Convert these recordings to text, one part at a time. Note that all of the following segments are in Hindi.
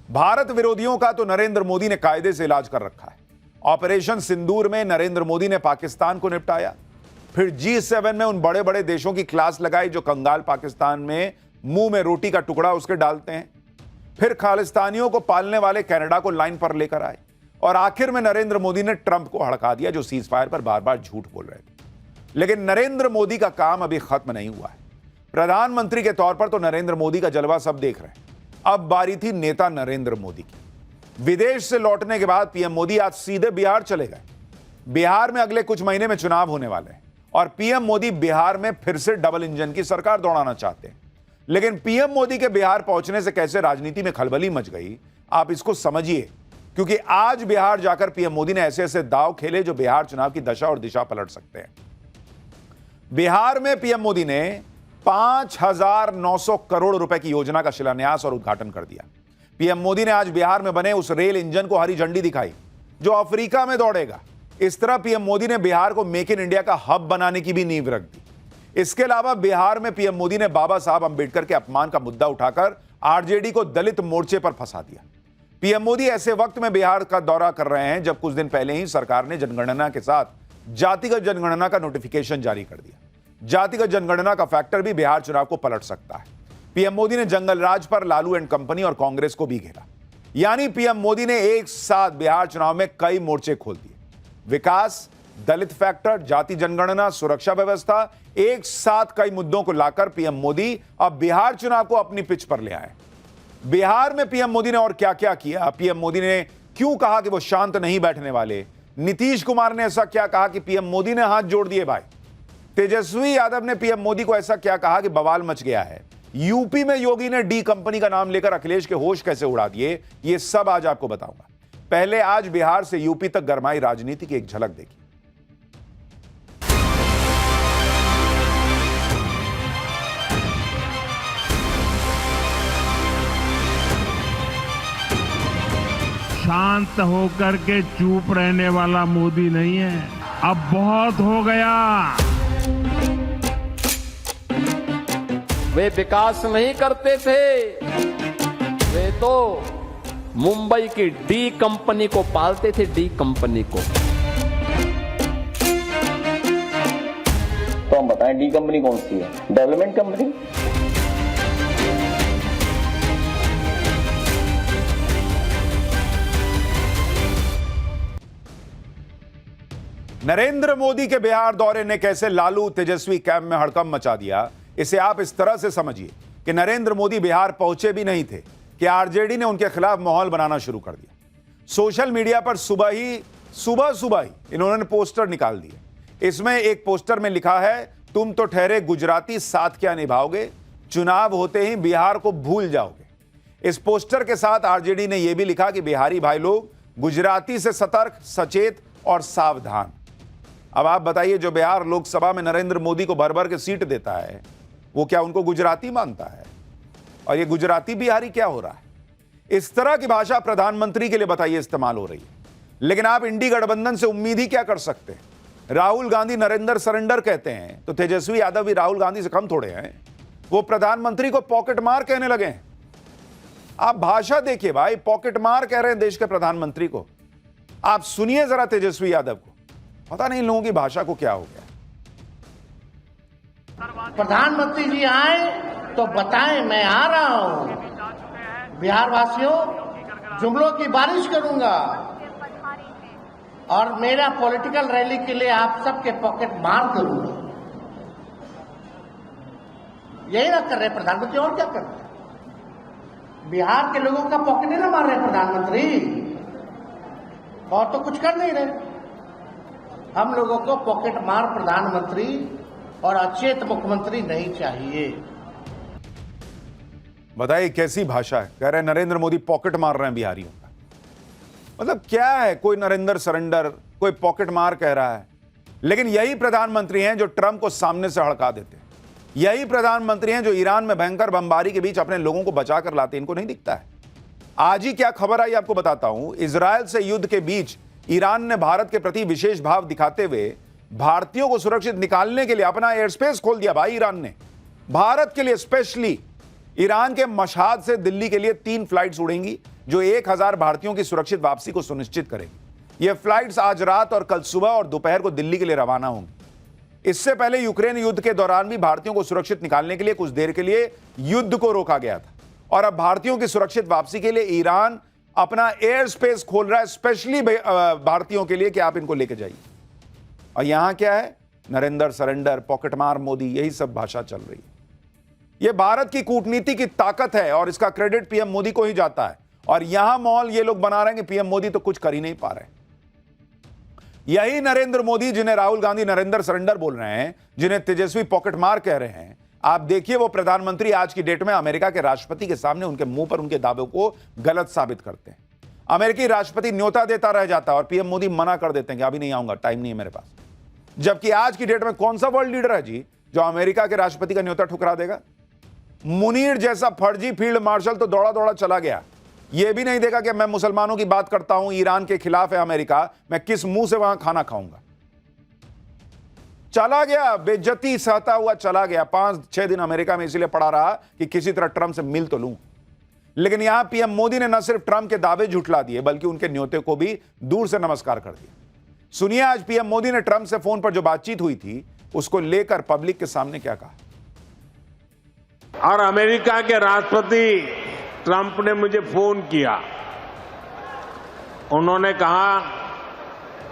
भारत विरोधियों का तो नरेंद्र मोदी ने कायदे से इलाज कर रखा है। ऑपरेशन सिंदूर में नरेंद्र मोदी ने पाकिस्तान को निपटाया, फिर G7 में उन बड़े बड़े देशों की क्लास लगाई जो कंगाल पाकिस्तान में मुंह में रोटी का टुकड़ा उसके डालते हैं, फिर खालिस्तानियों को पालने वाले कनाडा को लाइन पर लेकर आए, और आखिर में नरेंद्र मोदी ने ट्रंप को हड़का दिया जो सीज फायर पर बार बार झूठ बोल रहे थे। लेकिन नरेंद्र मोदी का काम अभी खत्म नहीं हुआ है। प्रधानमंत्री के तौर पर तो नरेंद्र मोदी का जलवा सब देख रहे हैं, अब बारी थी नेता नरेंद्र मोदी की। विदेश से लौटने के बाद पीएम मोदी आज सीधे बिहार चले गए। बिहार में अगले कुछ महीने में चुनाव होने वाले हैं और पीएम मोदी बिहार में फिर से डबल इंजन की सरकार दौड़ाना चाहते हैं। लेकिन पीएम मोदी के बिहार पहुंचने से कैसे राजनीति में खलबली मच गई, आप इसको समझिए, क्योंकि आज बिहार जाकर पीएम मोदी ने ऐसे ऐसे दांव खेले जो बिहार चुनाव की दशा और दिशा पलट सकते हैं। बिहार में पीएम मोदी ने 5,900 करोड़ रुपए की योजना का शिलान्यास और उद्घाटन कर दिया। पीएम मोदी ने आज बिहार में बने उस रेल इंजन को हरी झंडी दिखाई जो अफ्रीका में दौड़ेगा। इस तरह पीएम मोदी ने बिहार को मेक इन इंडिया का हब बनाने की भी नींव रख दी। इसके अलावा बिहार में पीएम मोदी ने बाबा साहब अंबेडकर के अपमान का मुद्दा उठाकर आरजेडी को दलित मोर्चे पर फंसा दिया। पीएम मोदी ऐसे वक्त में बिहार का दौरा कर रहे हैं जब कुछ दिन पहले ही सरकार ने जनगणना के साथ जातिगत जनगणना का नोटिफिकेशन जारी कर दिया। जातिगत जनगणना का फैक्टर भी बिहार चुनाव को पलट सकता है। पीएम मोदी ने जंगल राज पर लालू एंड कंपनी और कांग्रेस को भी घेरा। यानी पीएम मोदी ने एक साथ बिहार चुनाव में कई मोर्चे खोल दिए। विकास, दलित फैक्टर, जाति जनगणना, सुरक्षा व्यवस्था, एक साथ कई मुद्दों को लाकर पीएम मोदी अब बिहार चुनाव को अपनी पिच पर ले आए। बिहार में पीएम मोदी ने और क्या क्या किया, पीएम मोदी ने क्यों कहा कि वो शांत नहीं बैठने वाले, नीतीश कुमार ने ऐसा क्या कहा कि पीएम मोदी ने हाथ जोड़ दिए भाई, तेजस्वी यादव ने पीएम मोदी को ऐसा क्या कहा कि बवाल मच गया है, यूपी में योगी ने डी कंपनी का नाम लेकर अखिलेश के होश कैसे उड़ा दिए, ये सब आज आपको बताऊंगा। पहले आज बिहार से यूपी तक गरमाई राजनीति की एक झलक देखिए। शांत होकर के चुप रहने वाला मोदी नहीं है, अब बहुत हो गया। वे विकास नहीं करते थे, वे तो मुंबई की डी कंपनी को पालते थे, डी कंपनी को। तो हम बताएं डी कंपनी कौन सी है? Development company. नरेंद्र मोदी के बिहार दौरे ने कैसे लालू तेजस्वी कैंप में हड़कंप मचा दिया, इसे आप इस तरह से समझिए कि नरेंद्र मोदी बिहार पहुंचे भी नहीं थे कि आरजेडी ने उनके खिलाफ माहौल बनाना शुरू कर दिया। सोशल मीडिया पर सुबह ही इन्होंने पोस्टर निकाल दिए। इसमें एक पोस्टर में लिखा है, तुम तो ठहरे गुजराती, साथ क्या निभाओगे, चुनाव होते ही बिहार को भूल जाओगे। इस पोस्टर के साथ आरजेडी ने यह भी लिखा कि बिहारी भाई लोग गुजराती से सतर्क, सचेत और सावधान। अब आप बताइए, जो बिहार लोकसभा में नरेंद्र मोदी को भर भर के सीट देता है, वो क्या उनको गुजराती मानता है? और ये गुजराती बिहारी क्या हो रहा है? इस तरह की भाषा प्रधानमंत्री के लिए बताइए इस्तेमाल हो रही है। लेकिन आप इंडी गठबंधन से उम्मीद ही क्या कर सकते हैं? राहुल गांधी नरेंद्र सरेंडर कहते हैं तो तेजस्वी यादव भी राहुल गांधी से कम थोड़े हैं। वो प्रधानमंत्री को पॉकेट मार कहने लगे हैं। आप भाषा देखिए भाई, पॉकेट मार कह रहे हैं देश के प्रधानमंत्री को। आप सुनिए जरा तेजस्वी यादव को, पता नहीं इन लोगों की भाषा को क्या हो गया। प्रधानमंत्री जी आए तो बताएं मैं आ रहा हूं। बिहार वासियों, जुमलों की बारिश करूंगा और मेरा पॉलिटिकल रैली के लिए आप सबके पॉकेट मार करूंगा। यही ना कर रहे प्रधानमंत्री, और क्या कर रहे? बिहार के लोगों का पॉकेट नहीं ना मार रहे प्रधानमंत्री, और तो कुछ कर नहीं रहे। हम लोगों को पॉकेट मार प्रधानमंत्री और अचेत मुख्यमंत्री नहीं चाहिए। बताइए कैसी भाषा है? कह रहे हैं नरेंद्र मोदी पॉकेट मार रहे हैं बिहारियों का। मतलब क्या है, कोई नरेंद्र सरेंडर, कोई पॉकेट मार कह रहा है। लेकिन यही प्रधानमंत्री हैं जो ट्रंप को सामने से हड़का देते हैं। यही प्रधानमंत्री हैं जो ईरान में भयंकर बमबारी के बीच अपने लोगों को बचाकर लाते। इनको नहीं दिखता है। आज ही क्या खबर आई आपको बताता हूं। इजरायल से युद्ध के बीच ईरान ने भारत के प्रति विशेष भाव दिखाते हुए भारतीयों को सुरक्षित निकालने के लिए अपना एयर स्पेस खोल दिया। भाई ईरान ने भारत के लिए स्पेशली ईरान के मशहाद से दिल्ली के लिए 3 फ्लाइट्स उड़ेंगी। जो 1000 भारतीयों की सुरक्षित वापसी को सुनिश्चित करेगी। ये फ्लाइट्स आज रात और कल सुबह और दोपहर को दिल्ली के लिए रवाना होंगी। इससे पहले यूक्रेन युद्ध के दौरान भी भारतीयों को सुरक्षित निकालने के लिए कुछ देर के लिए युद्ध को रोका गया था और अब भारतीयों की सुरक्षित वापसी के लिए ईरान अपना एयर स्पेस खोल रहा है, स्पेशली भारतीयों के लिए कि आप इनको लेके जाइए। और यहां क्या है? नरेंद्र सरेंडर, पॉकेट मार मोदी, यही सब भाषा चल रही है। यह भारत की कूटनीति की ताकत है और इसका क्रेडिट पीएम मोदी को ही जाता है। और यहां मॉल ये लोग बना रहे हैं कि पीएम मोदी तो कुछ कर ही नहीं पा रहे। यही नरेंद्र मोदी जिन्हें राहुल गांधी नरेंद्र सरेंडर बोल रहे हैं, जिन्हें तेजस्वी पॉकेट मार कह रहे हैं, आप देखिए वो प्रधानमंत्री आज की डेट में अमेरिका के राष्ट्रपति के सामने उनके मुंह पर उनके दावों को गलत साबित करते हैं। अमेरिकी राष्ट्रपति न्योता देता रह जाता है और पीएम मोदी मना कर देते हैं कि अभी नहीं आऊंगा, टाइम नहीं है मेरे पास। जबकि आज की डेट में कौन सा वर्ल्ड लीडर है जी जो अमेरिका के राष्ट्रपति का न्योता ठुकरा देगा? मुनीर जैसा फर्जी फील्ड मार्शल तो दौड़ा दौड़ा चला गया, यह भी नहीं देखा कि मैं मुसलमानों की बात करता हूं, ईरान के खिलाफ है अमेरिका, मैं किस मुंह से वहां खाना खाऊंगा। चला गया, बेइज्जती सहता हुआ चला गया। 5-6 दिन अमेरिका में इसलिए पड़ा रहा कि किसी तरह ट्रंप से मिल तो लूं। लेकिन यहां पीएम मोदी ने न सिर्फ ट्रंप के दावे झुठला दिए बल्कि उनके न्योते को भी दूर से नमस्कार कर दिया। सुनिए आज पीएम मोदी ने ट्रंप से फोन पर जो बातचीत हुई थी उसको लेकर पब्लिक के सामने क्या कहा। और अमेरिका के राष्ट्रपति ट्रंप ने मुझे फोन किया, उन्होंने कहा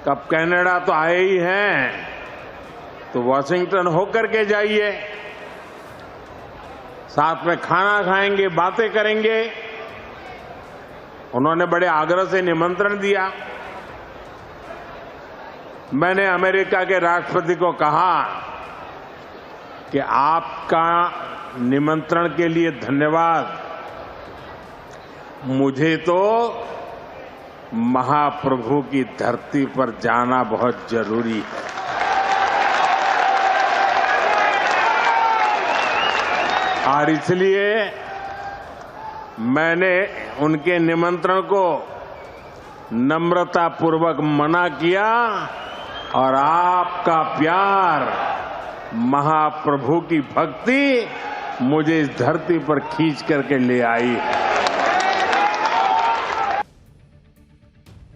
कब कनाडा तो आए ही हैं तो वॉशिंगटन होकर के जाइए, साथ में खाना खाएंगे, बातें करेंगे। उन्होंने बड़े आग्रह से निमंत्रण दिया। मैंने अमेरिका के राष्ट्रपति को कहा कि आपका निमंत्रण के लिए धन्यवाद, मुझे तो महाप्रभु की धरती पर जाना बहुत जरूरी है। और इसलिए मैंने उनके निमंत्रण को नम्रतापूर्वक मना किया और आपका प्यार, महाप्रभु की भक्ति मुझे इस धरती पर खींच करके ले आई है।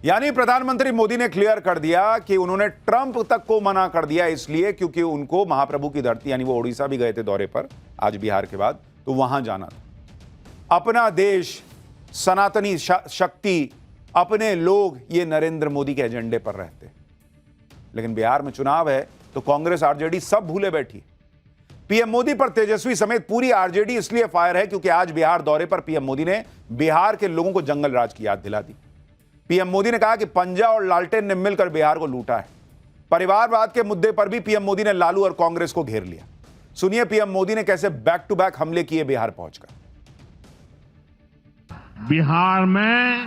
यानी प्रधानमंत्री मोदी ने क्लियर कर दिया कि उन्होंने ट्रंप तक को मना कर दिया इसलिए क्योंकि उनको महाप्रभु की धरती, यानी वो ओडिशा भी गए थे दौरे पर आज बिहार के बाद, तो वहां जाना था। अपना देश, सनातनी शक्ति, अपने लोग, ये नरेंद्र मोदी के एजेंडे पर रहते हैं। लेकिन बिहार में चुनाव है तो कांग्रेस आरजेडी सब भूले बैठी। पीएम मोदी पर तेजस्वी समेत पूरी आरजेडी इसलिए फायर है क्योंकि आज बिहार दौरे पर पीएम मोदी ने बिहार के लोगों को जंगल राज की याद दिला दी। पीएम मोदी ने कहा कि पंजा और लालटेन ने मिलकर बिहार को लूटा है। परिवारवाद के मुद्दे पर भी पीएम मोदी ने लालू और कांग्रेस को घेर लिया। सुनिए पीएम मोदी ने कैसे बैक टू बैक हमले किए बिहार पहुंचकर। बिहार में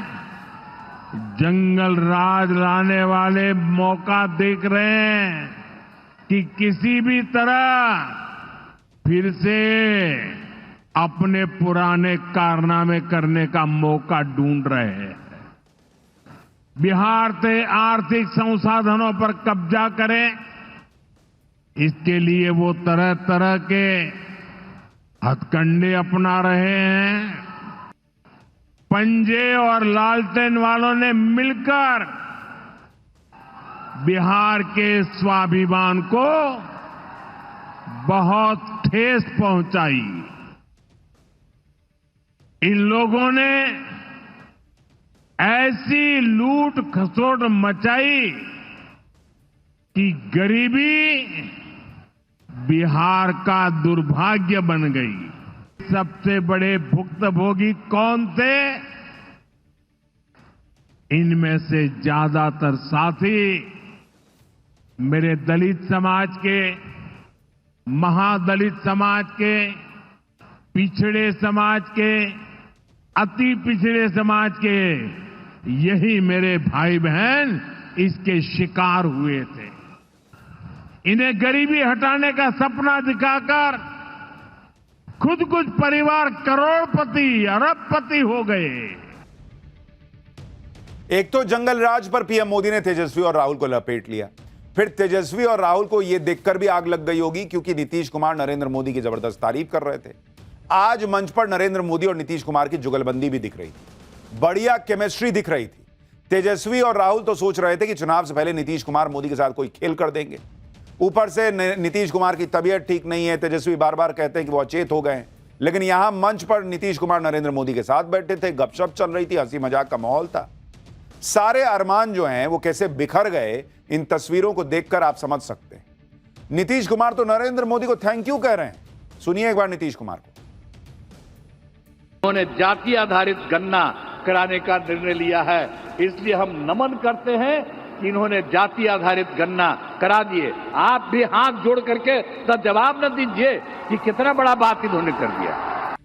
जंगल राज लाने वाले मौका देख रहे हैं कि किसी भी तरह फिर से अपने पुराने कारनामे करने का मौका ढूंढ रहे हैं। बिहार से आर्थिक संसाधनों पर कब्जा करें, इसके लिए वो तरह तरह के हथकंडे अपना रहे हैं। पंजे और लालटेन वालों ने मिलकर बिहार के स्वाभिमान को बहुत ठेस पहुंचाई। इन लोगों ने ऐसी लूट खसोट मचाई कि गरीबी बिहार का दुर्भाग्य बन गई। सबसे बड़े भुक्तभोगी कौन थे? इनमें से ज्यादातर साथी मेरे दलित समाज के, महादलित समाज के, पिछड़े समाज के, अति पिछड़े समाज के, यही मेरे भाई बहन इसके शिकार हुए थे। इन्हें गरीबी हटाने का सपना दिखाकर खुद कुछ परिवार करोड़पति, अरबपति हो गए। एक तो जंगल राज पर पीएम मोदी ने तेजस्वी और राहुल को लपेट लिया। फिर तेजस्वी और राहुल को यह देखकर भी आग लग गई होगी क्योंकि नीतीश कुमार नरेंद्र मोदी की जबरदस्त तारीफ कर रहे थे। आज मंच पर नरेंद्र मोदी और नीतीश कुमार की जुगलबंदी भी दिख रही थी। बढ़िया केमिस्ट्री दिख रही थी। तेजस्वी और राहुल तो सोच रहे थे कि चुनाव से पहले नीतीश कुमार मोदी के साथ कोई खेल कर देंगे। ऊपर से नीतीश कुमार की तबीयत ठीक नहीं है, तेजस्वी बार बार कहते हैं कि वो अचेत हो गए हैं। लेकिन यहां मंच पर नीतीश कुमार नरेंद्र मोदी के साथ बैठे थे, गपशप चल रही थी, हंसी मजाक का माहौल था। सारे अरमान जो हैं वो कैसे बिखर गए, इन तस्वीरों को देखकर आप समझ सकते हैं। नीतीश कुमार तो नरेंद्र मोदी को थैंक यू कह रहे हैं। सुनिए एक बार नीतीश कुमार को। उन्होंने जाति आधारित गणना कराने का निर्णय लिया है, इसलिए हम नमन करते हैं कि इन्होंने जाति आधारित गणना करा दिए। आप भी हाथ जोड़ करके तो जवाब न दीजिए कि कितना बड़ा बात इन्होंने कर दिया।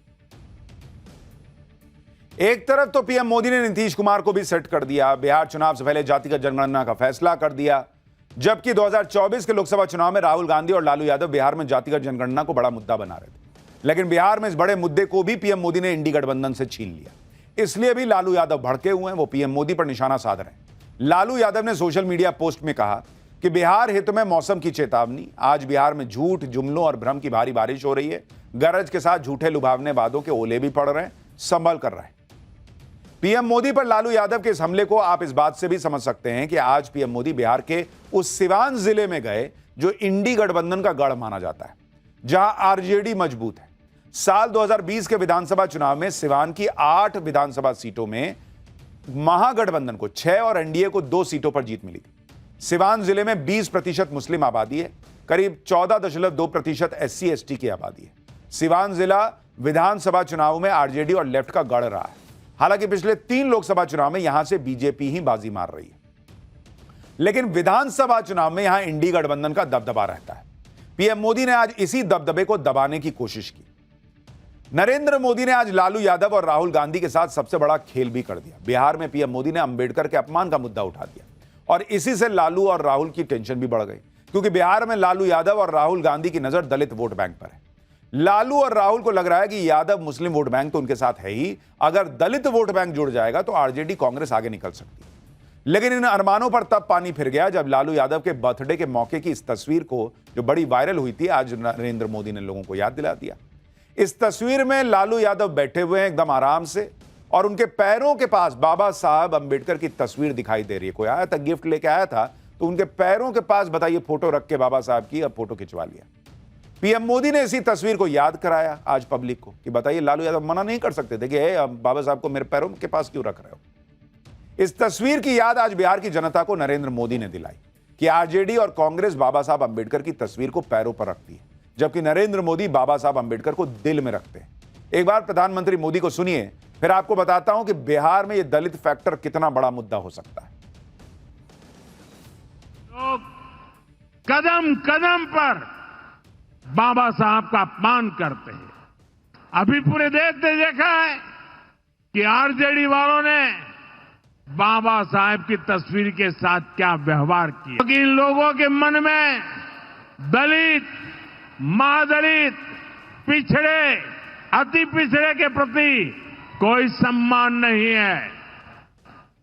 एक तरफ तो पीएम मोदी ने नीतीश कुमार को भी सेट कर दिया, बिहार चुनाव से पहले जातिगत जनगणना का फैसला कर दिया, जबकि 2024 के लोकसभा चुनाव में राहुल गांधी और लालू यादव बिहार में जातिगत जनगणना को बड़ा मुद्दा बना रहे थे। लेकिन बिहार में इस बड़े मुद्दे को भी पीएम मोदी ने इंडी गठबंधन से छीन लिया। इसलिए भी लालू यादव भड़के हुए हैं, वो पीएम मोदी पर निशाना साध रहे हैं। लालू यादव ने सोशल मीडिया पोस्ट में कहा कि बिहार हित में मौसम की चेतावनी। आज बिहार में झूठ, जुमलों और भ्रम की भारी बारिश हो रही है। गरज के साथ झूठे लुभावने वादों के ओले भी पड़ रहे हैं, संभल कर रहे हैं। पीएम मोदी पर लालू यादव के इस हमले को आप इस बात से भी समझ सकते हैं कि आज पीएम मोदी बिहार के उस सिवान जिले में गए जो इंडी गठबंधन का गढ़ माना जाता है, जहां आरजेडी मजबूत है। साल 2020 के विधानसभा चुनाव में सिवान की 8 विधानसभा सीटों में महागठबंधन को 6 और एनडीए को 2 सीटों पर जीत मिली थी। सिवान जिले में 20% मुस्लिम आबादी है, करीब 14.2% SC ST की आबादी है। सिवान जिला विधानसभा चुनाव में आरजेडी और लेफ्ट का गढ़ रहा है। हालांकि पिछले 3 लोकसभा चुनाव में यहां से बीजेपी ही बाजी मार रही है, लेकिन विधानसभा चुनाव में यहां इंडी गठबंधन का दबदबा रहता है। पीएम मोदी ने आज इसी दबदबे को दबाने की कोशिश की। नरेंद्र मोदी ने आज लालू यादव और राहुल गांधी के साथ सबसे बड़ा खेल भी कर दिया। बिहार में पीएम मोदी ने अंबेडकर के अपमान का मुद्दा उठा दिया और इसी से लालू और राहुल की टेंशन भी बढ़ गई, क्योंकि बिहार में लालू यादव और राहुल गांधी की नजर दलित वोट बैंक पर है। लालू और राहुल को लग रहा है कि यादव मुस्लिम वोट बैंक तो उनके साथ है ही, अगर दलित वोट बैंक जुड़ जाएगा तो आरजेडी कांग्रेस आगे निकल सकती है। लेकिन इन अरमानों पर तब पानी फिर गया जब लालू यादव के बर्थडे के मौके की इस तस्वीर को, जो बड़ी वायरल हुई थी, आज नरेंद्र मोदी ने लोगों को याद दिला दिया। इस तस्वीर में लालू यादव बैठे हुए हैं एकदम आराम से, और उनके पैरों के पास बाबा साहब अंबेडकर की तस्वीर दिखाई दे रही है। कोई आया था, गिफ्ट लेके आया था, तो उनके पैरों के पास, बताइए, फोटो रख के बाबा साहब की अब फोटो खिंचवा लिया। पीएम मोदी ने इसी तस्वीर को याद कराया आज पब्लिक को कि बताइए, लालू यादव मना नहीं कर सकते थे कि बाबा साहब को मेरे पैरों के पास क्यों रख रहे हो। इस तस्वीर की याद आज बिहार की जनता को नरेंद्र मोदी ने दिलाई कि आरजेडी और कांग्रेस बाबा साहब अंबेडकर की तस्वीर को पैरों पर रखती है, जबकि नरेंद्र मोदी बाबा साहब अंबेडकर को दिल में रखते हैं। एक बार प्रधानमंत्री मोदी को सुनिए, फिर आपको बताता हूं कि बिहार में यह दलित फैक्टर कितना बड़ा मुद्दा हो सकता है। लोग कदम कदम पर बाबा साहब का अपमान करते हैं। अभी पूरे देश ने देखा है कि आरजेडी वालों ने बाबा साहब की तस्वीर के साथ क्या व्यवहार किया, क्योंकि इन लोगों के मन में दलित, महादलित, पिछड़े, अति पिछड़े के प्रति कोई सम्मान नहीं है।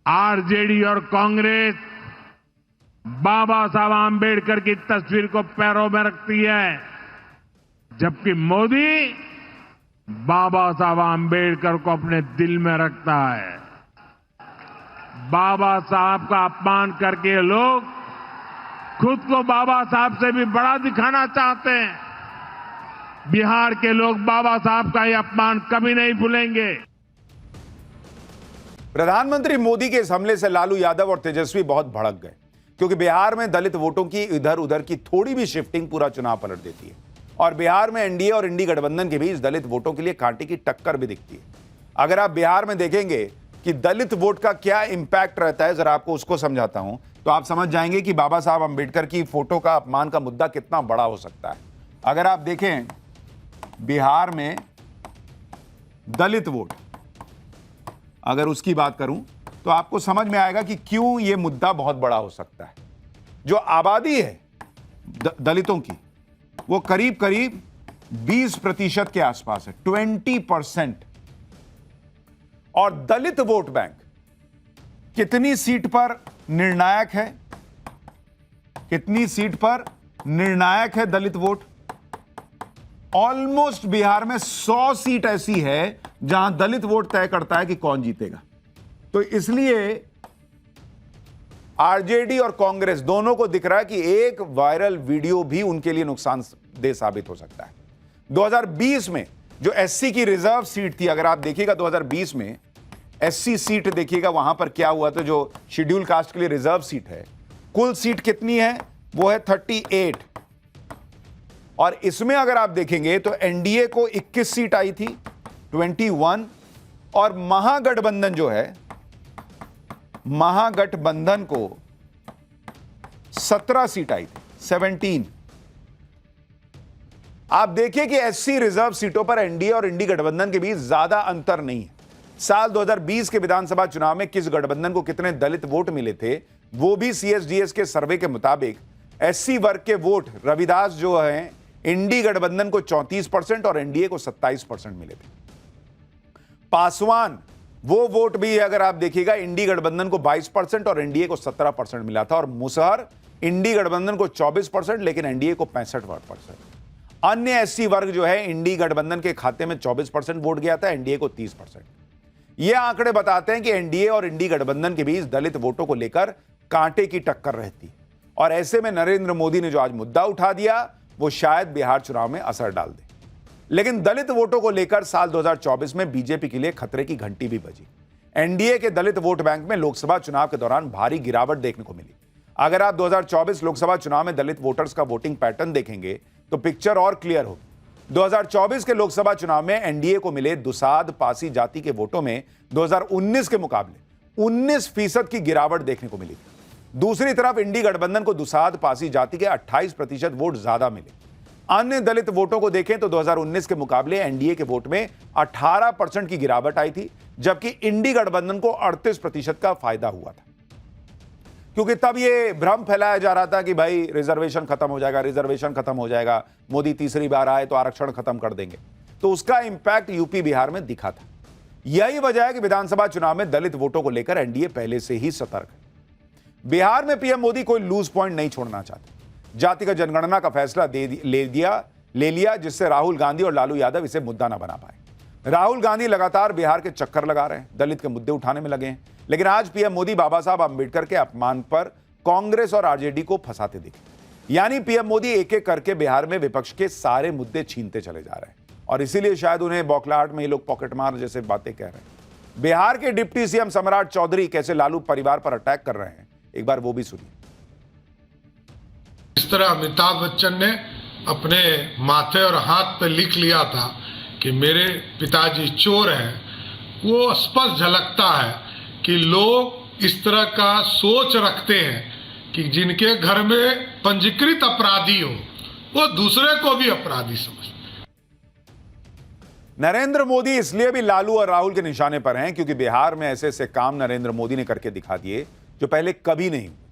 आरजेडी और कांग्रेस बाबा साहब आंबेडकर की तस्वीर को पैरों में रखती है, जबकि मोदी बाबा साहब आंबेडकर को अपने दिल में रखता है। बाबा साहब का अपमान करके लोग खुद को बाबा साहब से भी बड़ा दिखाना चाहते हैं। बिहार के लोग बाबा साहब का यह अपमान कभी नहीं भूलेंगे। प्रधानमंत्री मोदी के इस हमले से लालू यादव और तेजस्वी बहुत भड़क गए, क्योंकि बिहार में दलित वोटों की इधर उधर की थोड़ी भी शिफ्टिंग पूरा चुनाव पलट देती है, और बिहार में एनडीए और इंडी गठबंधन के बीच दलित वोटों के लिए कांटे की टक्कर भी दिखती है। अगर आप बिहार में देखेंगे कि दलित वोट का क्या इंपैक्ट रहता है, जरा आपको उसको समझाता हूं, तो आप समझ जाएंगे कि बाबा साहब अंबेडकर की फोटो का अपमान का मुद्दा कितना बड़ा हो सकता है। अगर आप देखें बिहार में दलित वोट, अगर उसकी बात करूं तो आपको समझ में आएगा कि क्यों यह मुद्दा बहुत बड़ा हो सकता है। जो आबादी है दलितों की, वो करीब करीब 20% के आसपास है, 20%। और दलित वोट बैंक कितनी सीट पर निर्णायक है? कितनी सीट पर निर्णायक है दलित वोट? ऑलमोस्ट बिहार में 100 सीट ऐसी है जहां दलित वोट तय करता है कि कौन जीतेगा। तो इसलिए आरजेडी और कांग्रेस दोनों को दिख रहा है कि एक वायरल वीडियो भी उनके लिए नुकसानदेह साबित हो सकता है। 2020 में जो एससी की रिजर्व सीट थी, अगर आप देखिएगा 2020 में एससी सीट देखिएगा वहां पर क्या हुआ, तो जो शेड्यूल कास्ट के लिए रिजर्व सीट है, कुल सीट कितनी है, वो है 38। और इसमें अगर आप देखेंगे तो एनडीए को 21 सीट आई थी, 21, और महागठबंधन जो है, महागठबंधन को 17 सीट आई थी, 17। आप देखिए कि एससी रिजर्व सीटों पर एनडीए और इंडी गठबंधन के बीच ज्यादा अंतर नहीं है। साल 2020 के विधानसभा चुनाव में किस गठबंधन को कितने दलित वोट मिले थे, वो भी सीएसडीएस के सर्वे के मुताबिक एससी वर्ग के वोट रविदास जो है इंडी गठबंधन को 34% और एनडीए को 27% मिले थे। पासवान वो वोट भी अगर आप देखिएगा इंडी गठबंधन को 22% और एनडीए को 17% मिला था, और मुसहर इंडी गठबंधन को 24% लेकिन एनडीए को 65%। अन्य एससी वर्ग जो है इंडी गठबंधन के खाते में 24% वोट गया था, एनडीए को 30%। ये आंकड़े बताते हैं कि एनडीए और इंडी गठबंधन के बीच दलित वोटों को लेकर कांटे की टक्कर रहती है, और ऐसे में नरेंद्र मोदी ने जो आज मुद्दा उठा दिया वो शायद बिहार चुनाव में असर डाल दे। लेकिन दलित वोटों को लेकर साल 2024 में बीजेपी के लिए खतरे की घंटी भी बजी। एनडीए के दलित वोट बैंक में लोकसभा चुनाव के दौरान भारी गिरावट देखने को मिली। अगर आप 2024 लोकसभा चुनाव में दलित वोटर्स का वोटिंग पैटर्न देखेंगे तो पिक्चर और क्लियर होगी। 2024 के लोकसभा चुनाव में एनडीए को मिले दुसाध पासी जाति के वोटों में 2019 के मुकाबले 19% की गिरावट देखने को मिली। दूसरी तरफ इंडी गठबंधन को दुसाध पासी जाति के 28% वोट ज्यादा मिले। अन्य दलित वोटों को देखें तो 2019 के मुकाबले एनडीए के वोट में 18% की गिरावट आई थी, जबकि इंडी गठबंधन को 38% का फायदा हुआ था। क्योंकि तब यह भ्रम फैलाया जा रहा था कि भाई रिजर्वेशन खत्म हो जाएगा, रिजर्वेशन खत्म हो जाएगा, मोदी तीसरी बार आए तो आरक्षण खत्म कर देंगे। तो उसका इंपैक्ट यूपी बिहार में दिखा था। यही वजह है कि विधानसभा चुनाव में दलित वोटों को लेकर एनडीए पहले से ही सतर्क है। बिहार में पीएम मोदी कोई लूज पॉइंट नहीं छोड़ना चाहते। जातिगत जनगणना का फैसला ले लिया, जिससे राहुल गांधी और लालू यादव इसे मुद्दा ना बना पाए। राहुल गांधी लगातार बिहार के चक्कर लगा रहे हैं, दलित के मुद्दे उठाने में लगे हैं, लेकिन आज पीएम मोदी बाबा साहब अंबेडकर के अपमान पर कांग्रेस और आरजेडी को फंसाते दिखे। यानी पीएम मोदी एक एक करके बिहार में विपक्ष के सारे मुद्दे छीनते चले जा रहे हैं, और इसीलिए शायद उन्हें बौखलाहट में ये लोग पॉकेट मार जैसे बातें कह रहे हैं। बिहार के डिप्टी सीएम सम्राट चौधरी कैसे लालू परिवार पर अटैक कर रहे हैं, एक बार वो भी सुनिए। इस तरह अमिताभ बच्चन ने अपने माथे और हाथ पे लिख लिया था कि मेरे पिताजी चोर हैं, वो स्पष्ट झलकता है कि लोग इस तरह का सोच रखते हैं कि जिनके घर में पंजीकृत अपराधी हो वो दूसरे को भी अपराधी समझते हैं। नरेंद्र मोदी इसलिए भी लालू और राहुल के निशाने पर हैं क्योंकि बिहार में ऐसे ऐसे काम नरेंद्र मोदी ने करके दिखा दिए जो पहले कभी नहीं हुए।